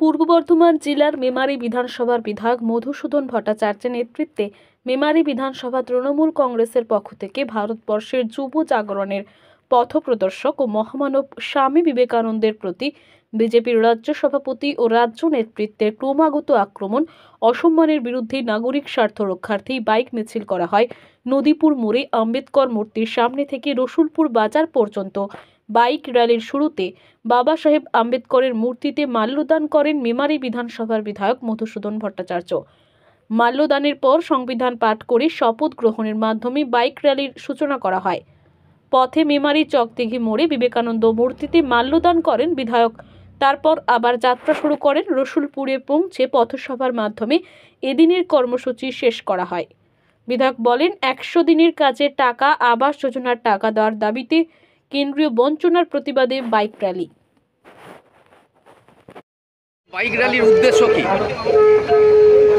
পূর্ব বর্ধমান জেলার মেমারি বিধানসভার বিধায়ক মধুসূদন ভট্টাচার্যের নেতৃত্বে মেমারি বিধানসভা তৃণমূল কংগ্রেসের পক্ষ থেকে ভারতবর্ষের যুব জাগরণের পথপ্রদর্শক ও মহামানব স্বামী বিবেকানন্দের প্রতি বিজেপির রাজ্য সভাপতি ও রাজ্য নেতৃত্বের ক্রমাগত আক্রমণ অসম্মানের বিরুদ্ধে নাগরিক স্বার্থ রক্ষার্থে বাইক মিছিল করা হয়। নদীপুর মোড়ে আম্বেদকর মূর্তির সামনে থেকে রসুলপুর বাজার পর্যন্ত বাইক র্যালির শুরুতে বাবা সাহেব আম্বেদকরের মূর্তিতে মাল্যদান করেন মেমারি বিধানসভার বিধায়ক মধুসূদন ভট্টাচার্য। মাল্যদানের পর সংবিধান পাঠ করে শপথ গ্রহণের মাধ্যমে বাইক র্যালির সূচনা করা হয়। পথে মেমারি চকদিঘি মোড়ে বিবেকানন্দ মূর্তিতে মাল্যদান করেন বিধায়ক। তারপর আবার যাত্রা শুরু করেন। রসুলপুরে পৌঁছে পথসভার মাধ্যমে এদিনের কর্মসূচি শেষ করা হয়। বিধায়ক বলেন, 100 দিনের কাজে টাকা, আবাস যোজনার টাকা দেওয়ার দাবিতে কেন্দ্রীয় বঞ্চনার প্রতিবাদে বাইক র্যালি। বাইক র্যালির উদ্দেশ্য কি?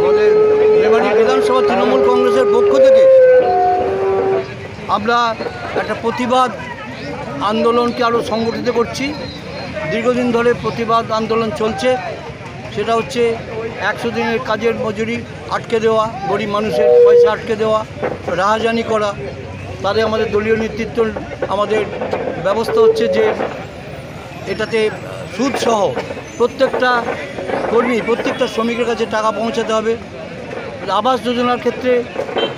আমাদের মেমারি বিধানসভা তৃণমূল কংগ্রেসের পক্ষ থেকে আমরা একটা প্রতিবাদ আন্দোলনকে আরও সংগঠিত করছি। দীর্ঘদিন ধরে প্রতিবাদ আন্দোলন চলছে। সেটা হচ্ছে 100 দিনের কাজের মজুরি আটকে দেওয়া, গরিব মানুষের পয়সা আটকে দেওয়া, রাহাজানি করা। তাতে আমাদের দলীয় নেতৃত্ব আমাদের ব্যবস্থা হচ্ছে যে এটাতে সুদসহ প্রত্যেকটা কর্মী, প্রত্যেকটা শ্রমিকের কাছে টাকা পৌঁছাতে হবে। আবাস যোজনার ক্ষেত্রে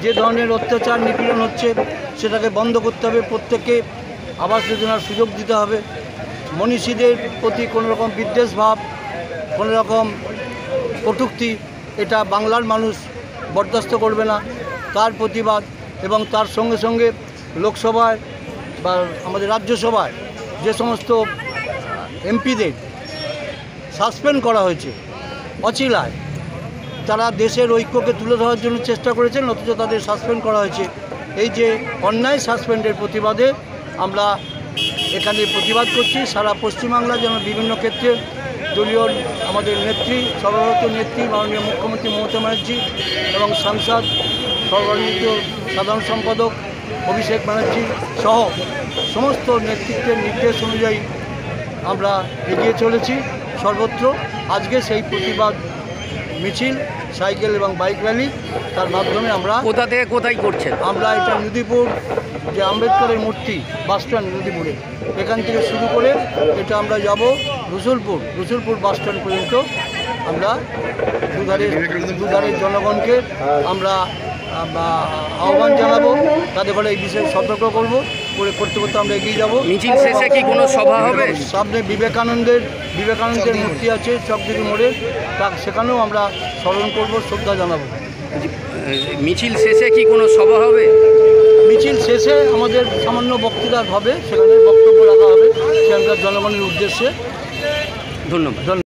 যে ধরনের অত্যাচার নিপীড়ন হচ্ছে সেটাকে বন্ধ করতে হবে। প্রত্যেককে আবাস যোজনার সুযোগ দিতে হবে। মনীষীদের প্রতি কোনো রকম বিদ্বেষ ভাব, কোনো রকম কটূক্তি, এটা বাংলার মানুষ বরদাস্ত করবে না। তার প্রতিবাদ এবং তার সঙ্গে সঙ্গে লোকসভায় বা আমাদের রাজ্যসভায় যে সমস্ত এমপিদের সাসপেন্ড করা হয়েছে অচিলায়, তারা দেশের ঐক্যকে তুলে ধরার জন্য চেষ্টা করেছেন, অথচ তাদের সাসপেন্ড করা হয়েছে। এই যে অন্যায় সাসপেন্ডের প্রতিবাদে আমরা এখানে প্রতিবাদ করছি। সারা পশ্চিমবাংলা যেন বিভিন্ন ক্ষেত্রে দলীয় আমাদের নেত্রী, সর্বভারত নেত্রী মাননীয় মুখ্যমন্ত্রী মমতা ব্যানার্জি এবং সাংসদ সর্বভারতীয় সাধারণ সম্পাদক অভিষেক ব্যানার্জি সহ সমস্ত নেতৃত্বের নির্দেশ অনুযায়ী আমরা এগিয়ে চলেছি সর্বত্র। আজকে সেই প্রতিবাদ মিছিল, সাইকেল এবং বাইক র্যালি, তার মাধ্যমে আমরা কোথা থেকে কোথায় করছেন? আমরা এটা নদীপুর যে আম্বেদকরের মূর্তি বাসস্ট্যান্ড নদীপুরে, এখান থেকে শুরু করে এটা আমরা যাব রসুলপুর বাসস্ট্যান্ড পর্যন্ত। আমরা দুধারের জনগণকে আমরা আহ্বান জানাবো, তাদের ফলে এই বিষয়ে সতর্ক করতে আমরা এগিয়ে যাব। মিছিল শেষে কি কোনো সভা হবে? সামনে বিবেকানন্দের মূর্তি আছে চকদিঘি মোড়ে, সেখানেও আমরা স্মরণ করব, শ্রদ্ধা জানাবো। মিছিল শেষে কি কোনো সভা হবে? মিছিল শেষে আমাদের সামান্য বক্তৃতা হবে, সেখানে বক্তব্য রাখা হবে সেখানকার জনগণের উদ্দেশ্যে। ধন্যবাদ।